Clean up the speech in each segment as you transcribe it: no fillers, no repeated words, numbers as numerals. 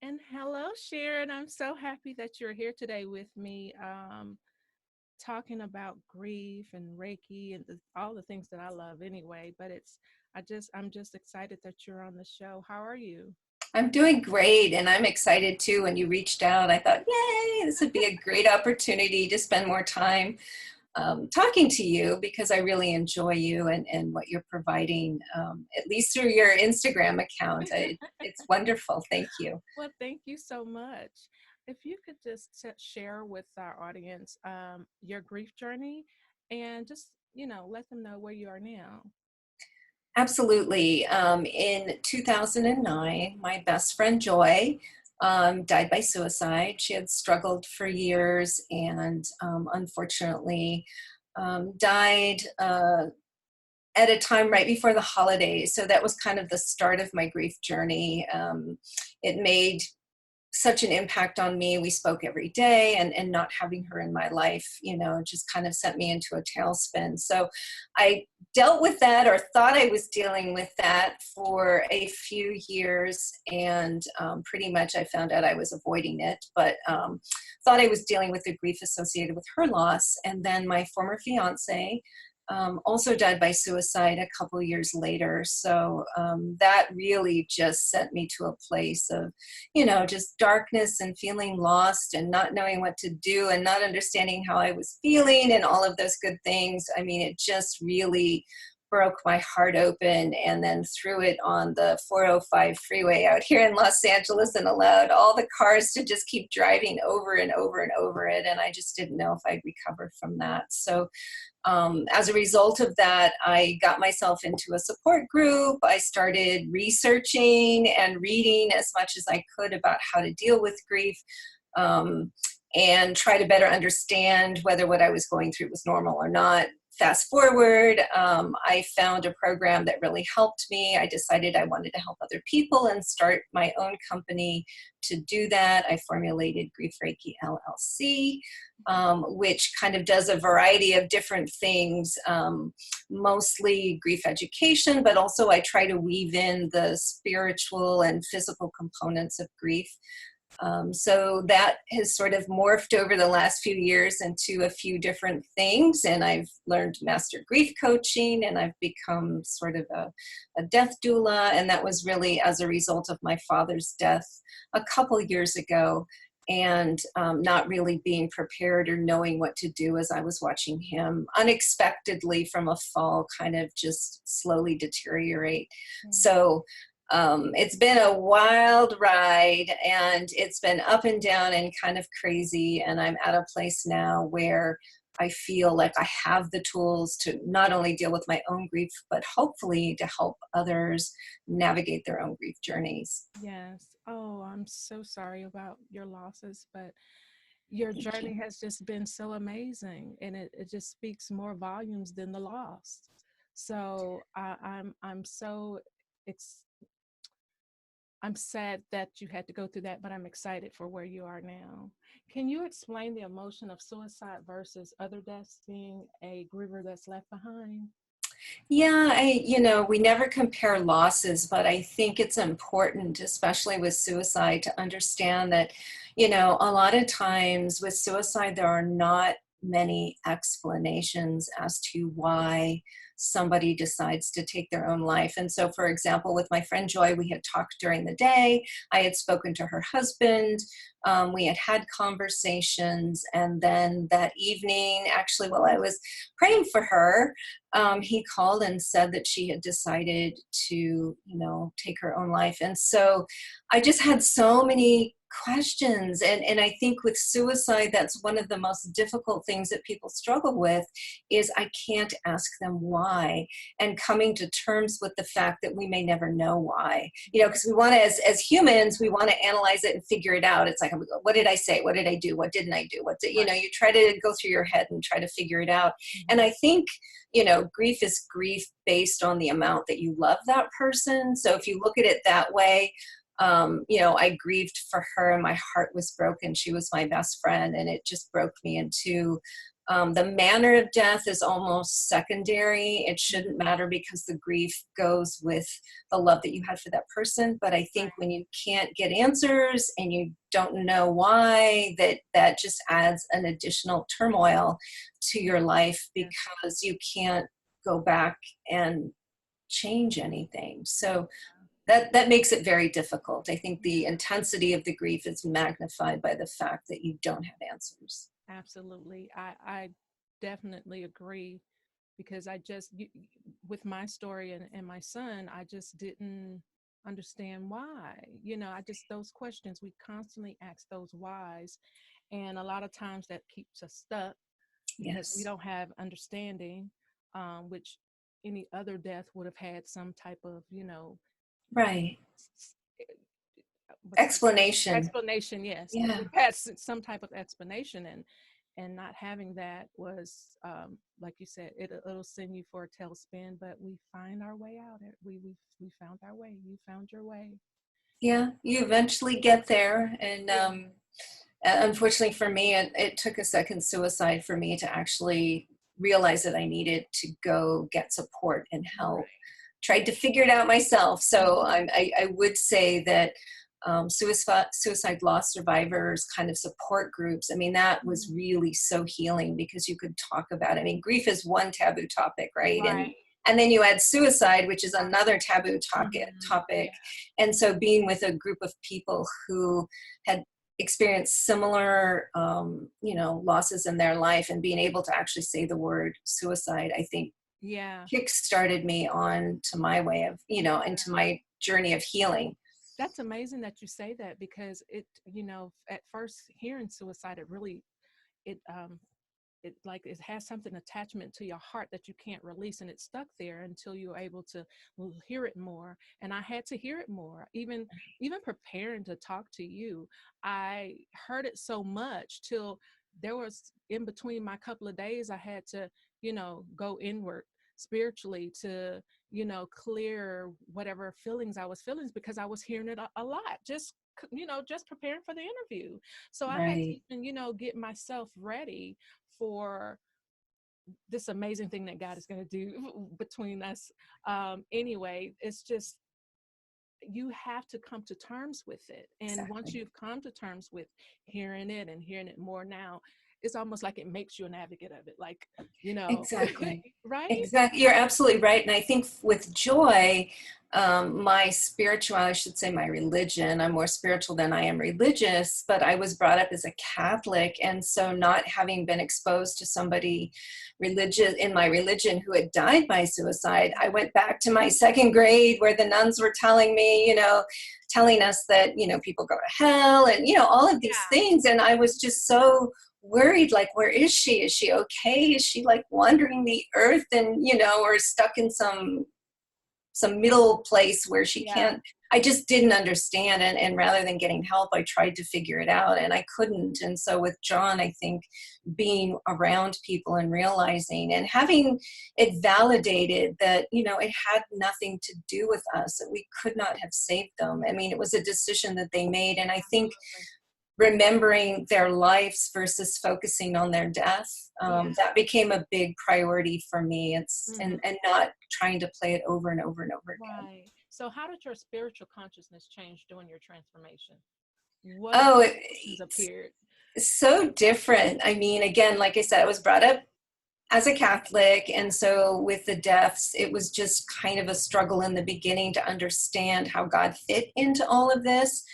And hello, Sharon. I'm so happy that you're here today with me, talking about grief and Reiki and all the things that I love anyway. But I'm just excited that you're on the show. How are you? I'm doing great, and I'm excited too. When you reached out, I thought, yay, this would be a great opportunity to spend more time talking to you because I really enjoy you and what you're providing, at least through your Instagram account. It's wonderful. Thank you. Well, thank you so much. If you could just share with our audience your grief journey and just, let them know where you are now. Absolutely. In 2009, my best friend Joy died by suicide. She had struggled for years and unfortunately died at a time right before the holidays. So that was kind of the start of my grief journey. It made such an impact on me. We spoke every day, and not having her in my life, just kind of sent me into a tailspin. So I dealt with that, or thought I was dealing with that, for a few years, and pretty much I found out I was avoiding it, but thought I was dealing with the grief associated with her loss. And then my former fiance also died by suicide a couple years later. So that really just sent me to a place of, just darkness and feeling lost and not knowing what to do and not understanding how I was feeling and all of those good things. I mean, it just really broke my heart open, and then threw it on the 405 freeway out here in Los Angeles and allowed all the cars to just keep driving over and over and over it. And I just didn't know if I'd recover from that. So as a result of that, I got myself into a support group. I started researching and reading as much as I could about how to deal with grief, and try to better understand whether what I was going through was normal or not. Fast forward, I found a program that really helped me. I decided I wanted to help other people and start my own company to do that. I formulated Grief Reiki LLC, which kind of does a variety of different things, mostly grief education, but also I try to weave in the spiritual and physical components of grief. So that has sort of morphed over the last few years into a few different things. And I've learned master grief coaching, and I've become sort of a death doula. And that was really as a result of my father's death a couple years ago, and not really being prepared or knowing what to do as I was watching him unexpectedly from a fall kind of just slowly deteriorate. So it's been a wild ride, and it's been up and down and kind of crazy. And I'm at a place now where I feel like I have the tools to not only deal with my own grief, but hopefully to help others navigate their own grief journeys. Yes. Oh, I'm so sorry about your losses, but your Thank journey you. has just been so amazing, and it just speaks more volumes than the loss. So I'm so ex- I'm sad that you had to go through that, but I'm excited for where you are now. Can you explain the emotion of suicide versus other deaths, being a griever that's left behind? Yeah, we never compare losses, but I think it's important, especially with suicide, to understand that, a lot of times with suicide, there are not many explanations as to why somebody decides to take their own life. And so, for example, with my friend Joy, we had talked during the day. I had spoken to her husband. We had conversations. And then that evening, actually, while I was praying for her, he called and said that she had decided to, take her own life. And so I just had so many questions. And I think with suicide, that's one of the most difficult things that people struggle with, is I can't ask them why, and coming to terms with the fact that we may never know why, because we want to, as humans, we want to analyze it and figure it out. It's like, what did I say? What did I do? What didn't I do? Right. You try to go through your head and try to figure it out. And I think, grief is grief based on the amount that you love that person. So if you look at it that way, I grieved for her and my heart was broken. She was my best friend, and it just broke me in two. The manner of death is almost secondary. It shouldn't matter because the grief goes with the love that you had for that person. But I think when you can't get answers and you don't know why, that just adds an additional turmoil to your life, because you can't go back and change anything. So that makes it very difficult. I think the intensity of the grief is magnified by the fact that you don't have answers. Absolutely. I definitely agree, because with my story and my son, I just didn't understand why. Those questions, we constantly ask those whys. And a lot of times that keeps us stuck because we Yes. don't have understanding, which any other death would have had some type of, Right. what's the Explanation. explanation. Yes, it Yeah. would have had some type of explanation, and not having that was, like you said, it'll send you for a tailspin, but we find our way out. We found our way. You found your way. Yeah. You eventually get there. And unfortunately for me, it took a second suicide for me to actually realize that I needed to go get support and help. Tried to figure it out myself. So I would say that suicide loss survivors kind of support groups, I mean, that was really so healing, because you could talk about it. I mean, grief is one taboo topic, right? And then you add suicide, which is another taboo topic. And so being with a group of people who had experienced similar losses in their life, and being able to actually say the word suicide, I think kick-started me on to my way of, into my journey of healing. That's amazing that you say that, because at first hearing suicide, it it has something attachment to your heart that you can't release, and it's stuck there until you're able to hear it more. And I had to hear it more, even preparing to talk to you. I heard it so much till there was, in between my couple of days, I had to go inward spiritually to clear whatever feelings I was feeling, because I was hearing it a lot, just preparing for the interview. So I had to even get myself ready for this amazing thing that God is going to do between us. Anyway, it's just, you have to come to terms with it. And once you've come to terms with hearing it and hearing it more now, it's almost like it makes you an advocate of it. Like, Exactly. right? Exactly. You're absolutely right. And I think with joy, my spirituality, I should say my religion, I'm more spiritual than I am religious, but I was brought up as a Catholic. And so not having been exposed to somebody religious in my religion who had died by suicide, I went back to my second grade where the nuns were telling me, telling us that, people go to hell and, all of these things. And I was just so worried, like, where is she? Is she okay? Is she like wandering the earth and, or stuck in some middle place where she can't? I just didn't understand. And rather than getting help, I tried to figure it out and I couldn't. And so with John, I think being around people and realizing and having it validated that, it had nothing to do with us, that we could not have saved them. I mean, it was a decision that they made. And I think remembering their lives versus focusing on their death, that became a big priority for me. And not trying to play it over and over and over again. Right. So how did your spiritual consciousness change during your transformation? What emotions appeared? So different. I mean, again, like I said, I was brought up as a Catholic. And so with the deaths, it was just kind of a struggle in the beginning to understand how God fit into all of this.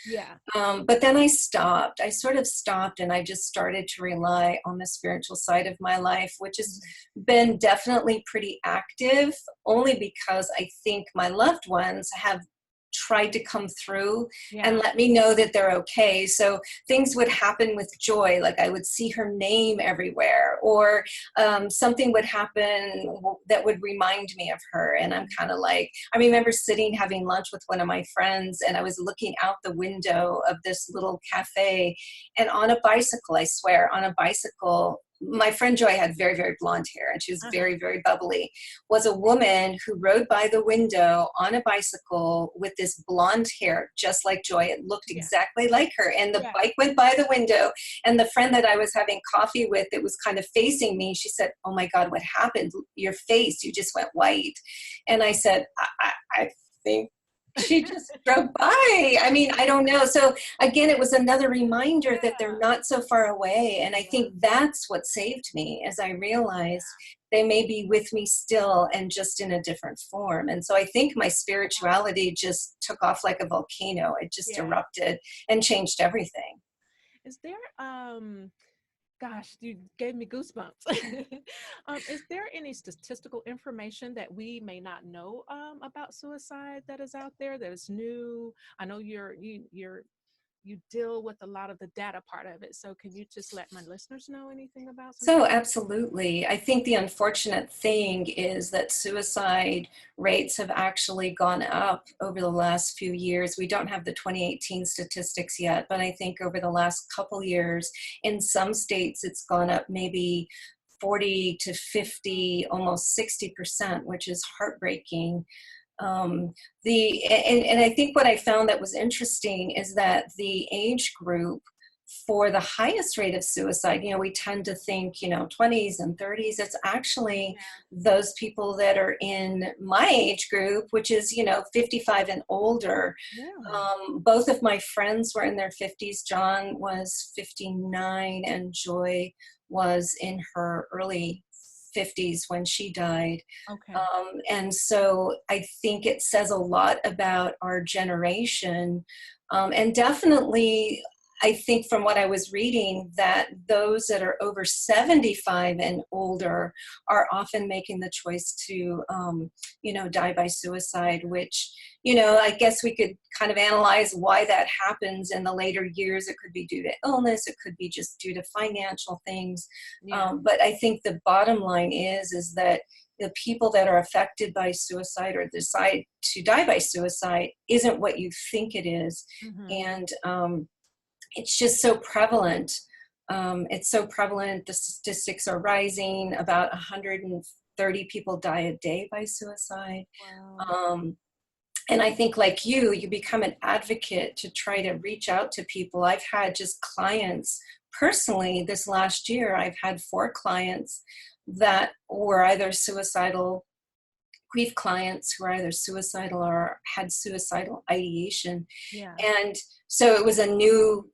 But then I sort of stopped and I just started to rely on the spiritual side of my life, which has been definitely pretty active, only because I think my loved ones have tried to come through and let me know that they're okay. So things would happen with Joy, like I would see her name everywhere, or something would happen that would remind me of her. And I'm kind of like, I remember having lunch with one of my friends, and I was looking out the window of this little cafe, and on a bicycle, I swear, on a bicycle my friend Joy had very, very blonde hair, and she was Uh-huh. very, very bubbly, was a woman who rode by the window on a bicycle with this blonde hair, just like Joy. It looked Yeah. exactly like her. And the Yeah. bike went by the window, and the friend that I was having coffee with, that was kind of facing me, she said, "Oh my God, what happened? Your face, you just went white." And I said, I think she just drove by. I mean, I don't know. So again, it was another reminder that they're not so far away. And I think that's what saved me, as I realized they may be with me still and just in a different form. And so I think my spirituality just took off like a volcano. It just Yeah. erupted and changed everything. Is there gosh, you gave me goosebumps. Is there any statistical information that we may not know about suicide that is out there that is new? I know you deal with a lot of the data part of it. So can you just let my listeners know anything about some So, things? absolutely. I think the unfortunate thing is that suicide rates have actually gone up over the last few years. We don't have the 2018 statistics yet, but I think over the last couple years, in some states, it's gone up maybe 40 to 50, almost 60%, which is heartbreaking. And I think what I found that was interesting is that the age group for the highest rate of suicide, we tend to think, 20s and 30s. It's actually those people that are in my age group, which is, 55 and older. Really? Both of my friends were in their 50s. John was 59 and Joy was in her early 50s when she died. Okay. And so I think it says a lot about our generation. And definitely, I think from what I was reading, that those that are over 75 and older are often making the choice to, die by suicide, which, I guess we could kind of analyze why that happens in the later years. It could be due to illness. It could be just due to financial things. Yeah. But I think the bottom line is that the people that are affected by suicide or decide to die by suicide isn't what you think it is. Mm-hmm. And it's just so prevalent. It's so prevalent. The statistics are rising. About 130 people die a day by suicide. Wow. And I think, like you become an advocate to try to reach out to people. I've had just clients personally this last year. I've had 4 clients that were either suicidal, grief clients who are either suicidal or had suicidal ideation. Yeah. And so it was a new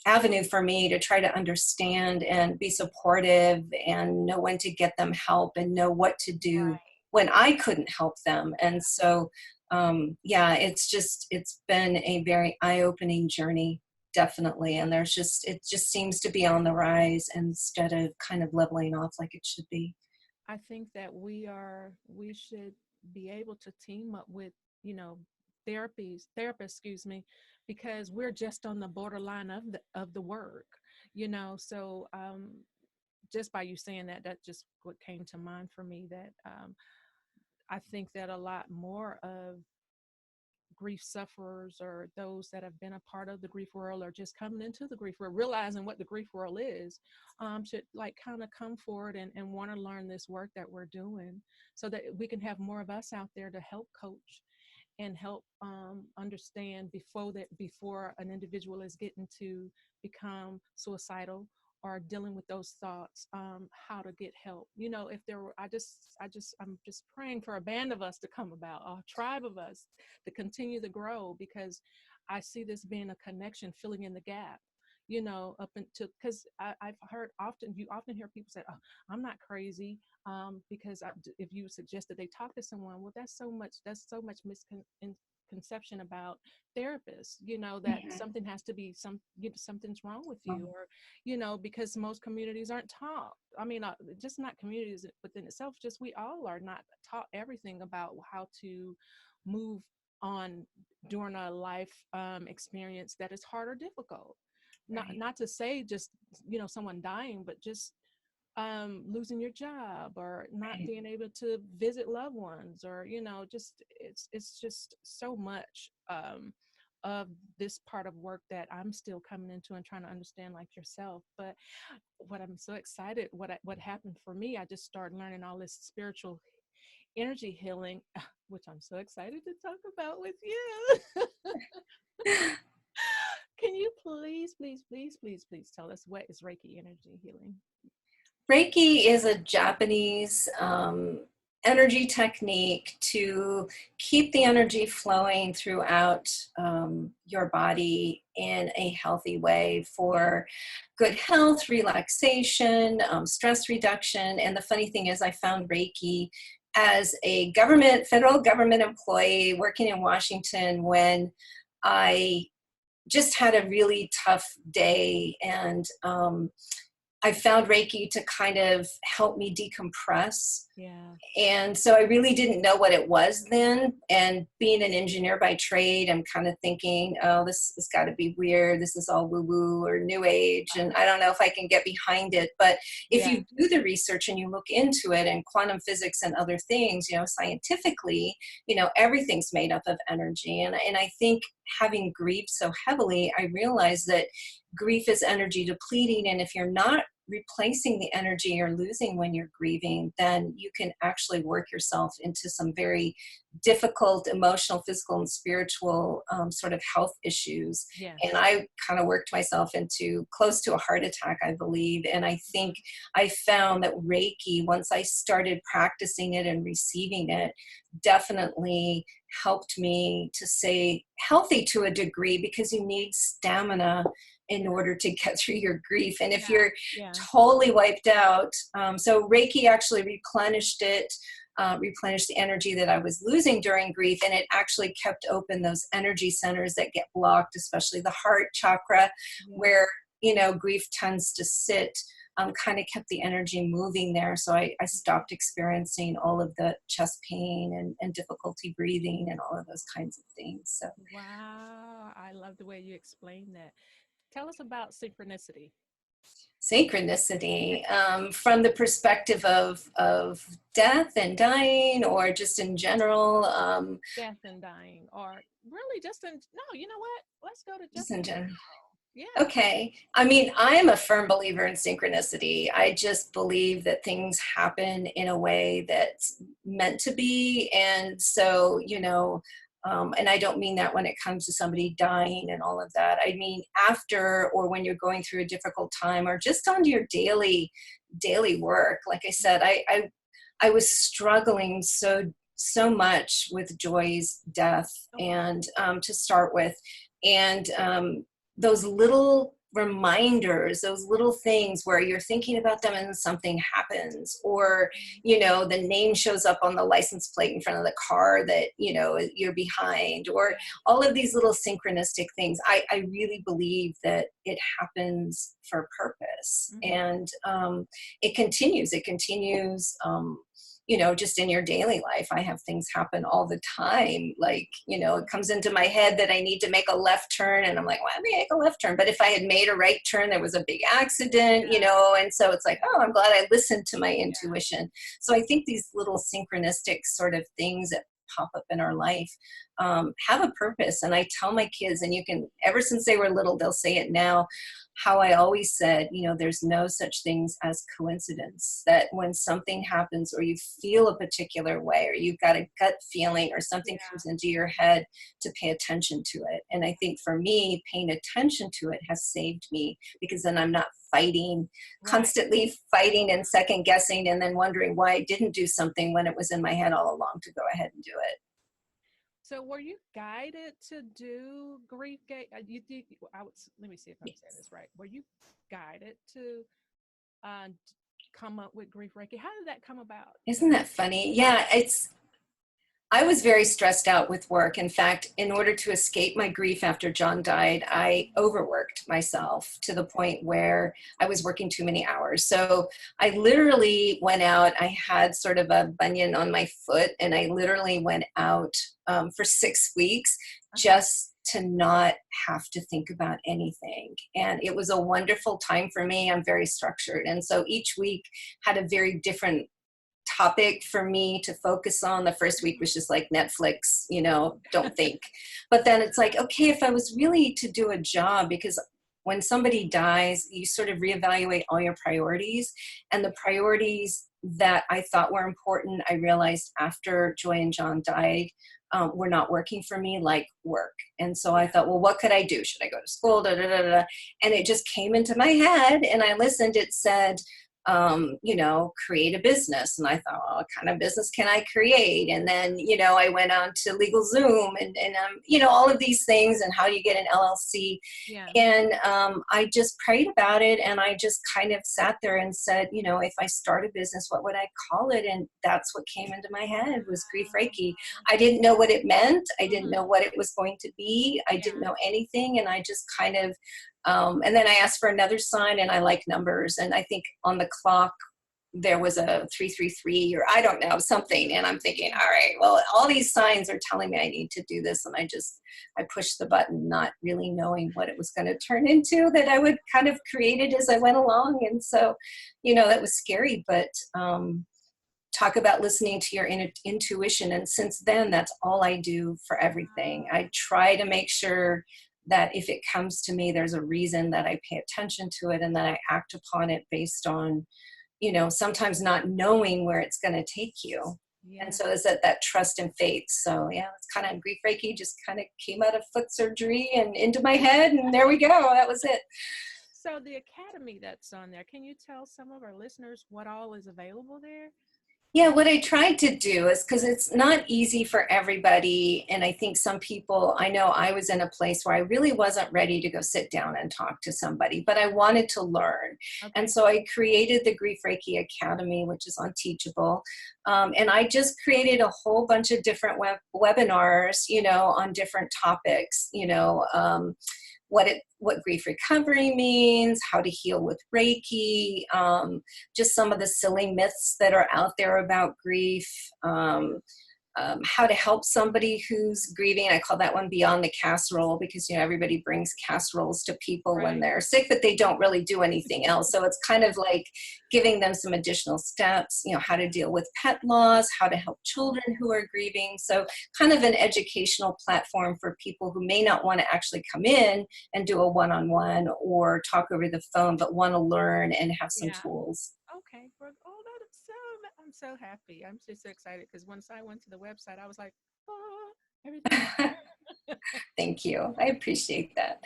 avenue for me to try to understand and be supportive and know when to get them help and know what to do Right. when I couldn't help them. And so, it's been a very eye-opening journey, definitely. And it just seems to be on the rise instead of kind of leveling off like it should be. I think that we should be able to team up with, you know, therapists, excuse me, because we're just on the borderline of the work, So just by you saying that, that just what came to mind for me that I think that a lot more of grief sufferers or those that have been a part of the grief world or just coming into the grief world, realizing what the grief world is, should like kind of come forward and want to learn this work that we're doing so that we can have more of us out there to help coach and help understand before an individual is getting to become suicidal or dealing with those thoughts, how to get help. If there were, I'm just praying for a band of us to come about, a tribe of us to continue to grow, because I see this being a connection, filling in the gap. Up into, because I've heard you often hear people say, "Oh, I'm not crazy," because if you suggest that they talk to someone, well, that's so much misconception about therapists, that something has to be something's wrong with you, or because most communities aren't taught. I mean, just not communities within itself, just we all are not taught everything about how to move on during a life experience that is hard or difficult. Right. Not to say just someone dying, but just losing your job or not Right. being able to visit loved ones, or just it's just so much of this part of work that I'm still coming into and trying to understand, like yourself. But what I'm so excited, what happened for me, I just started learning all this spiritual energy healing, which I'm so excited to talk about with you. Can you please tell us, what is Reiki energy healing? Reiki is a Japanese energy technique to keep the energy flowing throughout your body in a healthy way for good health, relaxation, stress reduction. And the funny thing is, I found Reiki as a federal government employee working in Washington when I just had a really tough day, and I found Reiki to kind of help me decompress. Yeah. And so I really didn't know what it was then. And being an engineer by trade, I'm kind of thinking, oh, this has got to be weird. This is all woo-woo or new age. And I don't know if I can get behind it. But if you do the research and you look into it, and quantum physics and other things, scientifically, everything's made up of energy. And I think having grieved so heavily, I realized that grief is energy depleting. And if you're not replacing the energy you're losing when you're grieving, then you can actually work yourself into some very difficult emotional, physical, and spiritual sort of health issues. Yes. And I kind of worked myself into close to a heart attack, I believe. And I think I found that Reiki, once I started practicing it and receiving it, definitely helped me to stay healthy to a degree, because you need stamina in order to get through your grief. And if you're totally wiped out, so Reiki actually replenished the energy that I was losing during grief, and it actually kept open those energy centers that get blocked, especially the heart chakra, where grief tends to sit. Kind of kept the energy moving there. So I stopped experiencing all of the chest pain and difficulty breathing and all of those kinds of things. So wow, I love the way you explained that. Tell us about synchronicity. Synchronicity, from the perspective of death and dying, or just in general? Death and dying, or really just you know what? Let's go to just in general. Yeah. Okay. I mean, I am a firm believer in synchronicity. I just believe that things happen in a way that's meant to be. And so, and I don't mean that when it comes to somebody dying and all of that. I mean, after, or when you're going through a difficult time, or just on your daily work. Like I said, I was struggling so much with Joy's death, and to start with, and those little reminders, those little things where you're thinking about them and something happens, or the name shows up on the license plate in front of the car that you're behind, or all of these little synchronistic things. I really believe that it happens for a purpose. And it continues just in your daily life. I have things happen all the time. Like, it comes into my head that I need to make a left turn, and I'm like, why did I make a left turn? But if I had made a right turn, there was a big accident, and so it's like, oh, I'm glad I listened to my intuition. So I think these little synchronistic sort of things that pop up in our life have a purpose. And I tell my kids, and ever since they were little, they'll say it now, how I always said, there's no such things as coincidence. That when something happens, or you feel a particular way, or you've got a gut feeling, or something comes into your head, to pay attention to it. And I think for me, paying attention to it has saved me, because then I'm not constantly fighting and second guessing, and then wondering why I didn't do something when it was in my head all along to go ahead and do it. So were you guided to do Grief Gate? Let me see if I'm saying this right. Were you guided to come up with Grief Reiki? How did that come about? Isn't that funny? Yeah, I was very stressed out with work. In fact, in order to escape my grief after John died, I overworked myself to the point where I was working too many hours. So I literally went out. I had sort of a bunion on my foot, and I literally went out for 6 weeks just to not have to think about anything. And it was a wonderful time for me. I'm very structured. And so each week had a very different topic for me to focus on. The first week was just like Netflix, you know, don't think. But then it's like, okay, if I was really to do a job, because when somebody dies, you sort of reevaluate all your priorities, and the priorities that I thought were important, I realized after Joy and John died, were not working for me, like work. And so I thought, well, what could I do? Should I go to school? Da, da, da, da. And it just came into my head, and I listened. It said, you know, create a business. And I thought, well, what kind of business can I create? And then, you know, I went on to LegalZoom and you know, all of these things, and how do you get an LLC? Yeah. And I just prayed about it, and I just kind of sat there and said, you know, if I start a business, what would I call it? And that's what came into my head, was Grief Reiki. I didn't know what it meant. I didn't know what it was going to be. I didn't know anything. And I just kind of, and then I asked for another sign, and I like numbers. And I think on the clock, there was a 333, or I don't know, something. And I'm thinking, all right, well, all these signs are telling me I need to do this. And I pushed the button, not really knowing what it was going to turn into, that I would kind of create it as I went along. And so, you know, that was scary, but talk about listening to your intuition. And since then, that's all I do for everything. I try to make sure that if it comes to me, there's a reason, that I pay attention to it, and that I act upon it based on, you know, sometimes not knowing where it's going to take you. Yeah. And so is that trust and faith. So yeah, it's kind of Grief Reiki just kind of came out of foot surgery and into my head, and there we go. That was it. So the academy that's on there, can you tell some of our listeners what all is available there? Yeah, what I tried to do is, because it's not easy for everybody, and I think some people, I know I was in a place where I really wasn't ready to go sit down and talk to somebody, but I wanted to learn. Okay. And so I created the Grief Reiki Academy, which is on Teachable. And I just created a whole bunch of different webinars, you know, on different topics, you know, what grief recovery means, how to heal with Reiki, just some of the silly myths that are out there about grief, how to help somebody who's grieving. I call that one Beyond the Casserole, because, you know, everybody brings casseroles to people when they're sick, but they don't really do anything else. So it's kind of like giving them some additional steps, you know, how to deal with pet loss, how to help children who are grieving. So kind of an educational platform for people who may not want to actually come in and do a one-on-one or talk over the phone, but want to learn and have some tools. Okay. Oh, I'm so happy. I'm just so excited, because once I went to the website, I was like, oh, everything. Thank you. I appreciate that.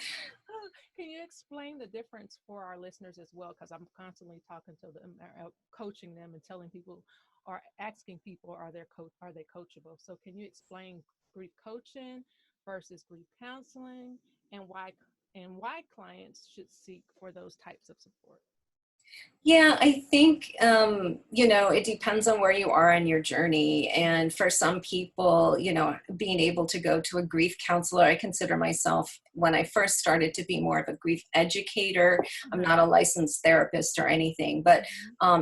Can you explain the difference for our listeners as well? Because I'm constantly talking to them, coaching them, and telling people, or asking people, are they coachable? So can you explain grief coaching versus grief counseling, and why clients should seek for those types of support? Yeah, I think, you know, it depends on where you are on your journey. And for some people, you know, being able to go to a grief counselor, I consider myself, when I first started, to be more of a grief educator. I'm not a licensed therapist or anything, but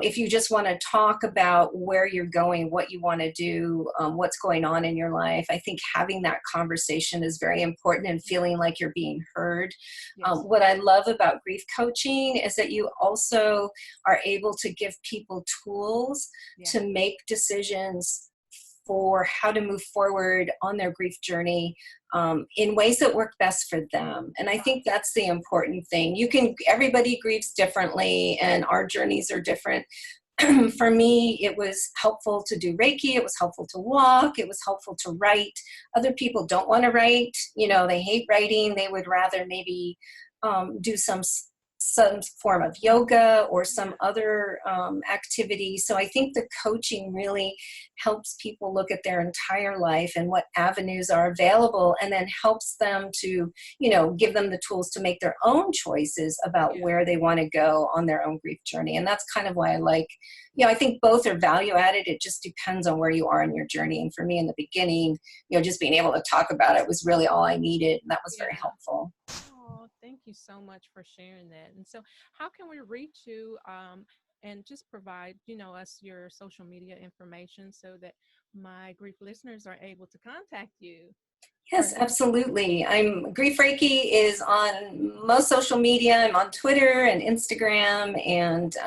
if you just want to talk about where you're going, what you want to do, what's going on in your life, I think having that conversation is very important, and feeling like you're being heard. Yes. What I love about grief coaching is that you also are able to give people tools to make decisions for how to move forward on their grief journey in ways that work best for them. And I think that's the important thing. Everybody grieves differently, and our journeys are different. For me, it was helpful to do Reiki. It was helpful to walk. It was helpful to write. Other people don't want to write. You know, they hate writing. They would rather maybe do some form of yoga or some other activity. So I think the coaching really helps people look at their entire life and what avenues are available, and then helps them to, you know, give them the tools to make their own choices about where they want to go on their own grief journey. And that's kind of why I like, you know, I think both are value added. It just depends on where you are in your journey. And for me, in the beginning, you know, just being able to talk about it was really all I needed. And that was very helpful. Thank you so much for sharing that. And so how can we reach you and just provide, you know, us your social media information so that my grief listeners are able to contact you? Yes, absolutely. Grief Reiki is on most social media. I'm on Twitter and Instagram, and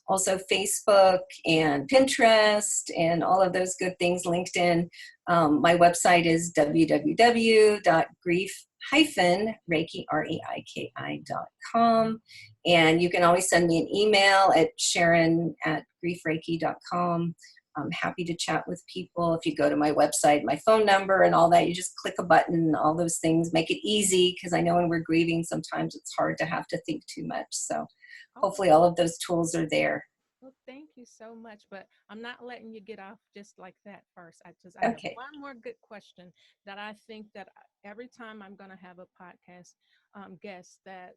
Also Facebook and Pinterest and all of those good things, LinkedIn. My website is www.grief-reiki.com. And you can always send me an email at sharon@griefreiki.com. I'm happy to chat with people. If you go to my website, my phone number and all that, you just click a button, all those things, make it easy, because I know when we're grieving, sometimes it's hard to have to think too much. So Oh, hopefully all of those tools are there. well, thank you so much. But I'm not letting you get off just like that first. I have Okay. one more good question that I think that every time I'm going to have a podcast guest, that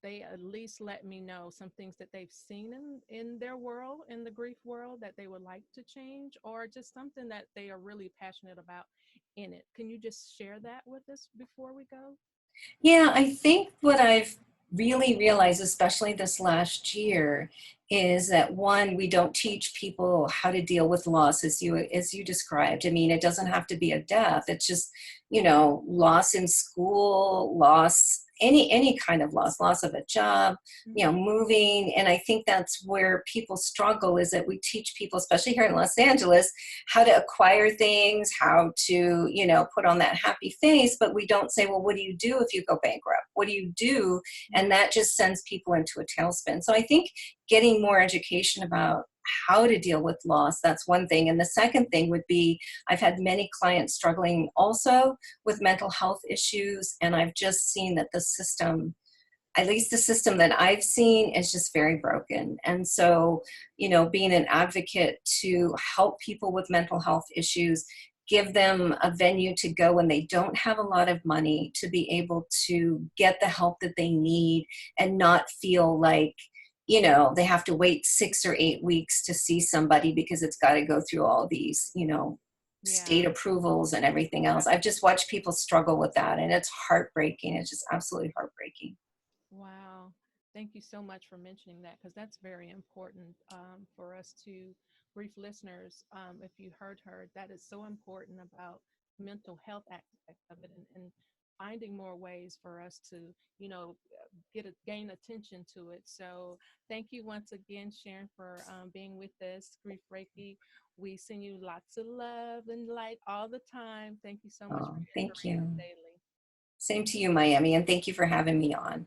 they at least let me know some things that they've seen in their world, in the grief world, that they would like to change, or just something that they are really passionate about in it. Can you just share that with us before we go? Yeah, I think what I've really realized, especially this last year, is that one, we don't teach people how to deal with loss as you described. I mean, it doesn't have to be a death. It's just, loss in school, loss, any kind of loss of a job, moving. And I think that's where people struggle, is that we teach people, especially here in Los Angeles, how to acquire things, how to, put on that happy face, but we don't say, well, what do you do if you go bankrupt? What do you do? And that just sends people into a tailspin. So I think getting more education about how to deal with loss, that's one thing. And the second thing would be, I've had many clients struggling also with mental health issues, and I've just seen that the system, at least the system that I've seen, is just very broken. And so, being an advocate to help people with mental health issues, give them a venue to go when they don't have a lot of money, to be able to get the help that they need and not feel like, they have to wait 6 or 8 weeks to see somebody because it's got to go through all these, Yeah. state approvals and everything else. I've just watched people struggle with that, and it's heartbreaking. It's just absolutely heartbreaking. Wow. Thank you so much for mentioning that, because that's very important for us to brief listeners. If you heard her, that is so important about mental health aspect of it, and finding more ways for us to, gain attention to it. So thank you once again, Sharon, for being with us. Grief Reiki, we send you lots of love and light all the time. Thank you so much for Oh, your thank information you. daily. Same to you, Miami, and thank you for having me on.